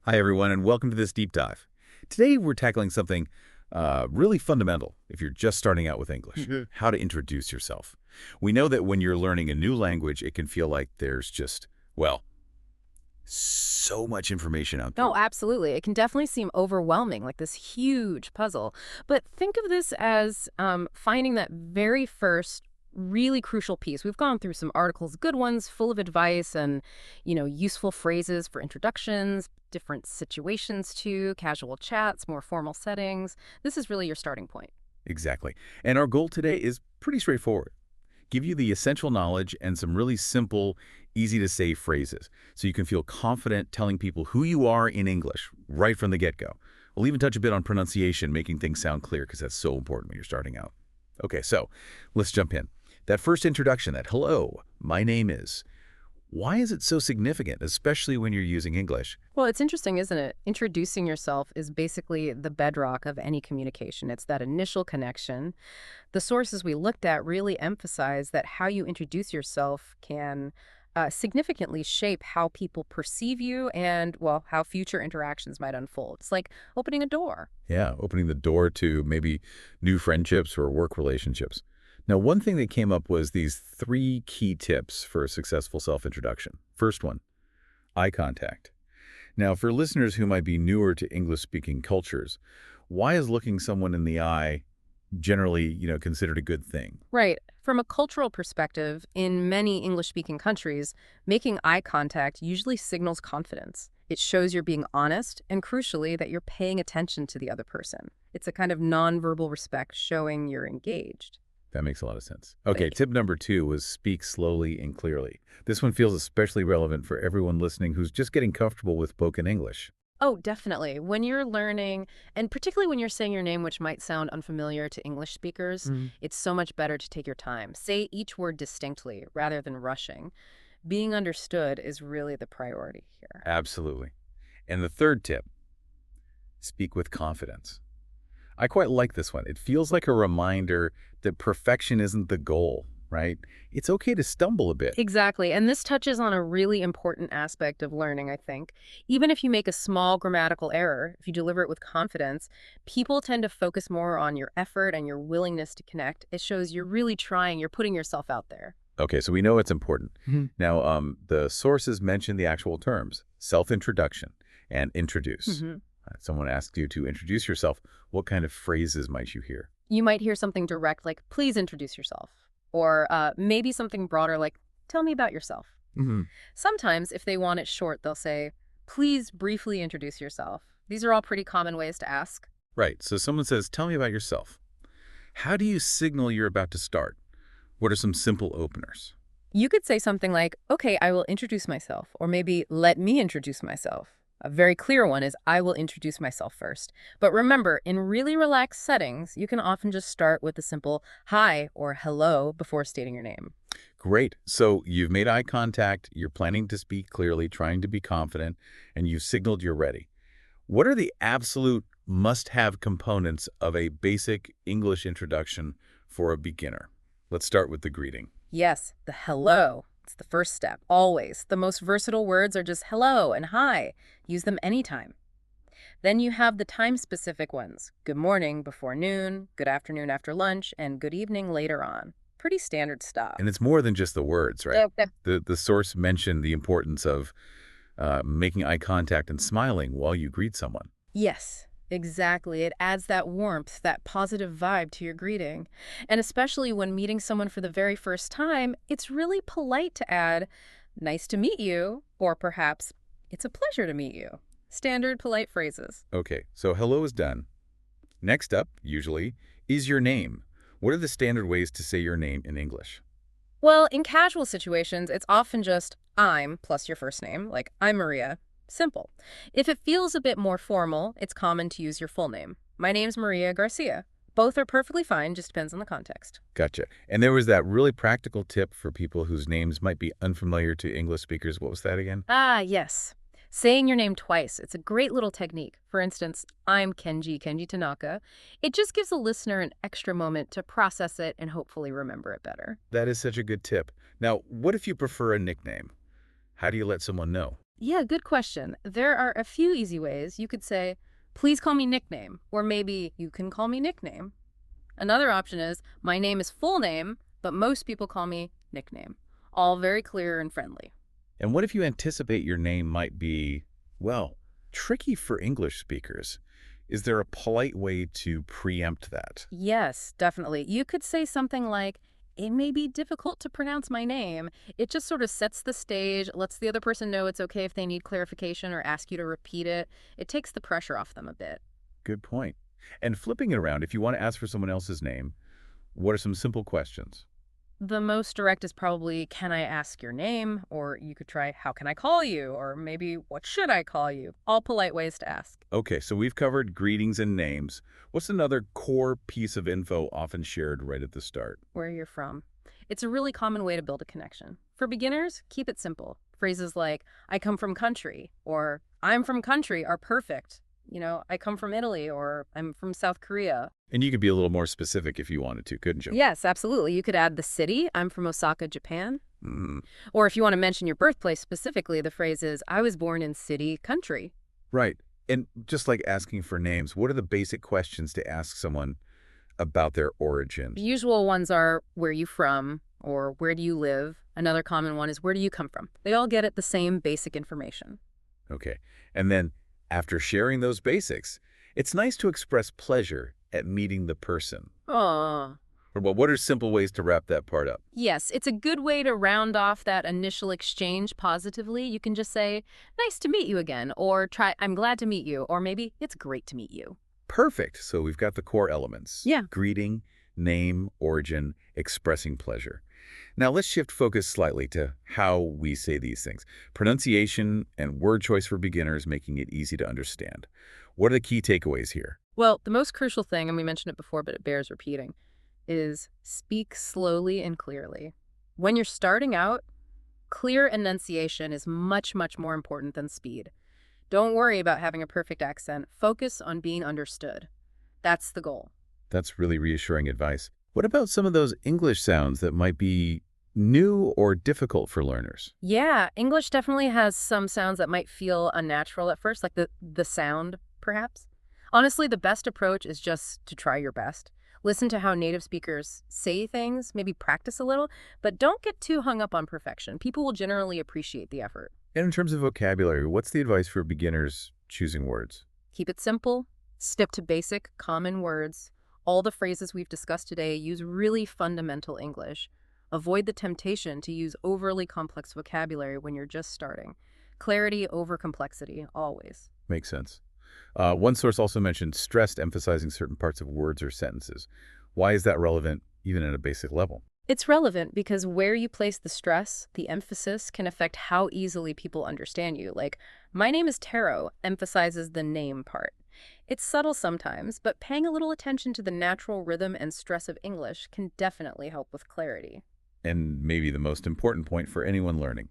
Hi, everyone, and welcome to this deep dive. Today, we're tackling something really fundamental if you're just starting out with English, how to introduce yourself. We know that when you're learning a new language, it can feel like there's just, well, so much information out there. No, absolutely. It can definitely seem overwhelming, like this huge puzzle. But think of this as finding that very first really crucial piece. We've gone through some articles, good ones, full of advice and, useful phrases for introductions, different situations too, casual chats, more formal settings. This is really your starting point. Exactly. And our goal today is pretty straightforward. Give you the essential knowledge and some really simple, easy-to-say phrases so you can feel confident telling people who you are in English right from the get-go. We'll even touch a bit on pronunciation, making things sound clear because that's so important when you're starting out. Okay, so let's jump in. That first introduction, that hello, my name is. Why is it so significant, especially when you're using English? Well, it's interesting, isn't it? Introducing yourself is basically the bedrock of any communication. It's that initial connection. The sources we looked at really emphasize that how you introduce yourself can significantly shape how people perceive you and, well, how future interactions might unfold. It's like opening a door. Yeah, opening the door to maybe new friendships or work relationships. Now, one thing that came up was these 3 key tips for a successful self-introduction. First one, eye contact. Now, for listeners who might be newer to English-speaking cultures, why is looking someone in the eye generally, considered a good thing? Right. From a cultural perspective, in many English-speaking countries, making eye contact usually signals confidence. It shows you're being honest and, crucially, that you're paying attention to the other person. It's a kind of nonverbal respect showing you're engaged. That makes a lot of sense. Okay, tip number 2 was speak slowly and clearly. This one feels especially relevant for everyone listening who's just getting comfortable with spoken English. Oh, definitely. When you're learning, and particularly when you're saying your name, which might sound unfamiliar to English speakers, it's so much better to take your time. Say each word distinctly rather than rushing. Being understood is really the priority here. Absolutely. And the third tip, speak with confidence. I quite like this one. It feels like a reminder that perfection isn't the goal, right? It's okay to stumble a bit. Exactly. And this touches on a really important aspect of learning, I think. Even if you make a small grammatical error, if you deliver it with confidence, people tend to focus more on your effort and your willingness to connect. It shows you're really trying, you're putting yourself out there. Okay, so we know it's important. Now, the sources mention the actual terms, self-introduction and introduce. Someone asks you to introduce yourself. What kind of phrases might you hear? You might hear something direct like, please introduce yourself. Or maybe something broader like, tell me about yourself. Sometimes, if they want it short, they'll say, please briefly introduce yourself. These are all pretty common ways to ask. Right, so someone says, tell me about yourself. How do you signal you're about to start? What are some simple openers? You could say something like, okay, I will introduce myself. Or maybe, let me introduce myself. A very clear one is, I will introduce myself first. But remember, in really relaxed settings, you can often just start with a simple hi or hello before stating your name. Great. So you've made eye contact, you're planning to speak clearly, trying to be confident, and you've signaled you're ready. What are the absolute must-have components of a basic English introduction for a beginner? Let's start with the greeting. Yes, the hello. It's the first step, always. The most versatile words are just hello and hi. Use them anytime. Then you have the time-specific ones. Good morning before noon, good afternoon after lunch, and good evening later on. Pretty standard stuff. And it's more than just the words, right? The source mentioned the importance of making eye contact and smiling while you greet someone. Yes. Exactly. It adds that warmth, that positive vibe to your greeting. And especially when meeting someone for the very first time, it's really polite to add, nice to meet you, or perhaps, it's a pleasure to meet you. Standard polite phrases. Okay, so hello is done. Next up, usually, is your name. What are the standard ways to say your name in English? Well, in casual situations, it's often just I'm plus your first name, like I'm Maria. Simple. If it feels a bit more formal, it's common to use your full name. My name's Maria Garcia. Both are perfectly fine, just depends on the context. Gotcha. And there was that really practical tip for people whose names might be unfamiliar to English speakers. What was that again? Ah, yes. Saying your name twice. It's a great little technique. For instance, I'm Kenji Tanaka. It just gives the listener an extra moment to process it and hopefully remember it better. That is such a good tip. Now, what if you prefer a nickname? How do you let someone know? Yeah, good question. There are a few easy ways. You could say, please call me nickname, or maybe you can call me nickname. Another option is, my name is full name, but most people call me nickname. All very clear and friendly. And what if you anticipate your name might be, well, tricky for English speakers? Is there a polite way to preempt that? Yes, definitely. You could say something like, it may be difficult to pronounce my name. It just sort of sets the stage, lets the other person know it's okay if they need clarification or ask you to repeat it. It takes the pressure off them a bit. Good point. And flipping it around, if you want to ask for someone else's name, what are some simple questions? The most direct is probably, can I ask your name? Or you could try, how can I call you? Or maybe, what should I call you? All polite ways to ask. Okay, so we've covered greetings and names. What's another core piece of info often shared right at the start? Where you're from. It's a really common way to build a connection. For beginners, keep it simple. Phrases like, I come from country, or I'm from country are perfect. I come from Italy, or I'm from South Korea. And you could be a little more specific if you wanted to, couldn't you? Yes, absolutely. You could add the city. I'm from Osaka, Japan. Mm, Or if you want to mention your birthplace specifically, the phrase is, I was born in city, country. right. And just like asking for names, what are the basic questions to ask someone about their origin? The usual ones are, where are you from? Or where do you live? Another common one is, where do you come from? They all get at the same basic information. Okay. And then after sharing those basics, it's nice to express pleasure at meeting the person. Oh. Or well, what are simple ways to wrap that part up? Yes, it's a good way to round off that initial exchange positively. You can just say, nice to meet you again, or try, I'm glad to meet you, or maybe it's great to meet you. Perfect. So we've got the core elements. Yeah. Greeting, name, origin, expressing pleasure. Now let's shift focus slightly to how we say these things. Pronunciation and word choice for beginners, making it easy to understand. What are the key takeaways here? Well, the most crucial thing, and we mentioned it before, but it bears repeating, is speak slowly and clearly. When you're starting out, clear enunciation is much, much more important than speed. Don't worry about having a perfect accent. Focus on being understood. That's the goal. That's really reassuring advice. What about some of those English sounds that might be new or difficult for learners? Yeah, English definitely has some sounds that might feel unnatural at first, like the sound, perhaps. Honestly, the best approach is just to try your best. Listen to how native speakers say things, maybe practice a little, but don't get too hung up on perfection. People will generally appreciate the effort. And in terms of vocabulary, what's the advice for beginners choosing words? Keep it simple, stick to basic, common words. All the phrases we've discussed today use really fundamental English. Avoid the temptation to use overly complex vocabulary when you're just starting. Clarity over complexity, always. Makes sense. One source also mentioned stressed emphasizing certain parts of words or sentences. Why is that relevant, even at a basic level? It's relevant because where you place the stress, the emphasis, can affect how easily people understand you. Like, my name is Taro emphasizes the name part. It's subtle sometimes, but paying a little attention to the natural rhythm and stress of English can definitely help with clarity. And maybe the most important point for anyone learning.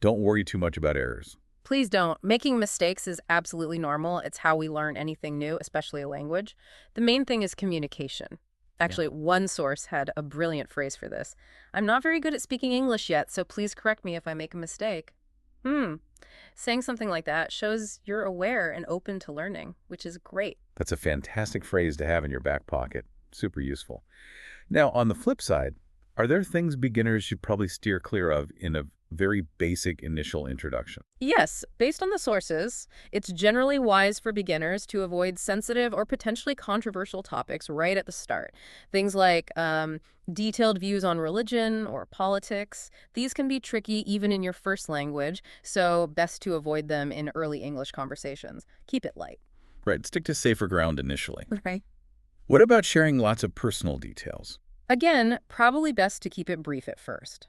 Don't worry too much about errors. Please don't. Making mistakes is absolutely normal. It's how we learn anything new, especially a language. The main thing is communication. Actually, one source had a brilliant phrase for this. I'm not very good at speaking English yet, so please correct me if I make a mistake. Saying something like that shows you're aware and open to learning, which is great. That's a fantastic phrase to have in your back pocket. Super useful. Now, on the flip side, are there things beginners should probably steer clear of in a very basic initial introduction? Yes, based on the sources, it's generally wise for beginners to avoid sensitive or potentially controversial topics right at the start. Things like detailed views on religion or politics. These can be tricky even in your first language, so best to avoid them in early English conversations. Keep it light. Right, stick to safer ground initially. Okay. What about sharing lots of personal details? Again, probably best to keep it brief at first.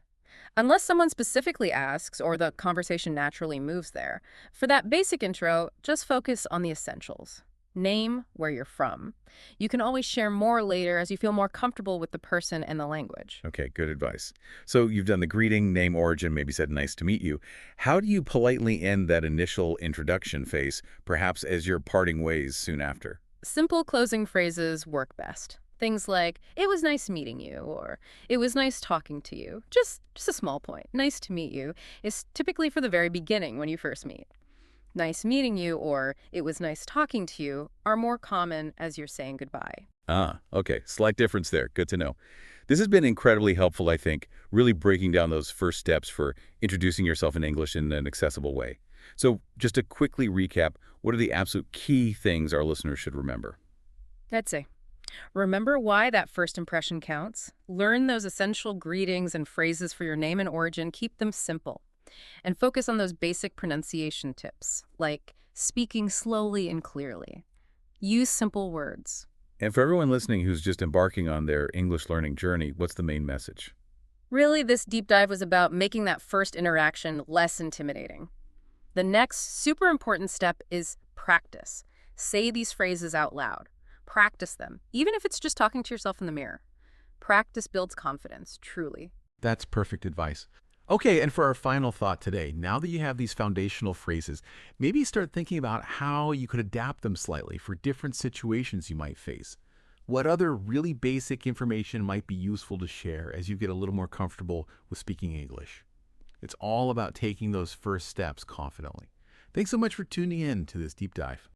Unless someone specifically asks or the conversation naturally moves there. For that basic intro, just focus on the essentials. Name, where you're from. You can always share more later as you feel more comfortable with the person and the language. Okay, good advice. So you've done the greeting, name, origin, maybe said nice to meet you. How do you politely end that initial introduction phase, perhaps as you're parting ways soon after? Simple closing phrases work best. Things like, it was nice meeting you, or it was nice talking to you. Just a small point. Nice to meet you is typically for the very beginning when you first meet. Nice meeting you or it was nice talking to you are more common as you're saying goodbye. Ah, okay. Slight difference there. Good to know. This has been incredibly helpful, I think, really breaking down those first steps for introducing yourself in English in an accessible way. So just to quickly recap, what are the absolute key things our listeners should remember? I'd say, remember why that first impression counts. Learn those essential greetings and phrases for your name and origin. Keep them simple. And focus on those basic pronunciation tips, like speaking slowly and clearly. Use simple words. And for everyone listening who's just embarking on their English learning journey, what's the main message? Really, this deep dive was about making that first interaction less intimidating. The next super important step is practice. Say these phrases out loud. Practice them, even if it's just talking to yourself in the mirror. Practice builds confidence, truly. That's perfect advice. Okay, and for our final thought today, now that you have these foundational phrases, maybe start thinking about how you could adapt them slightly for different situations you might face. What other really basic information might be useful to share as you get a little more comfortable with speaking English? It's all about taking those first steps confidently. Thanks so much for tuning in to this deep dive.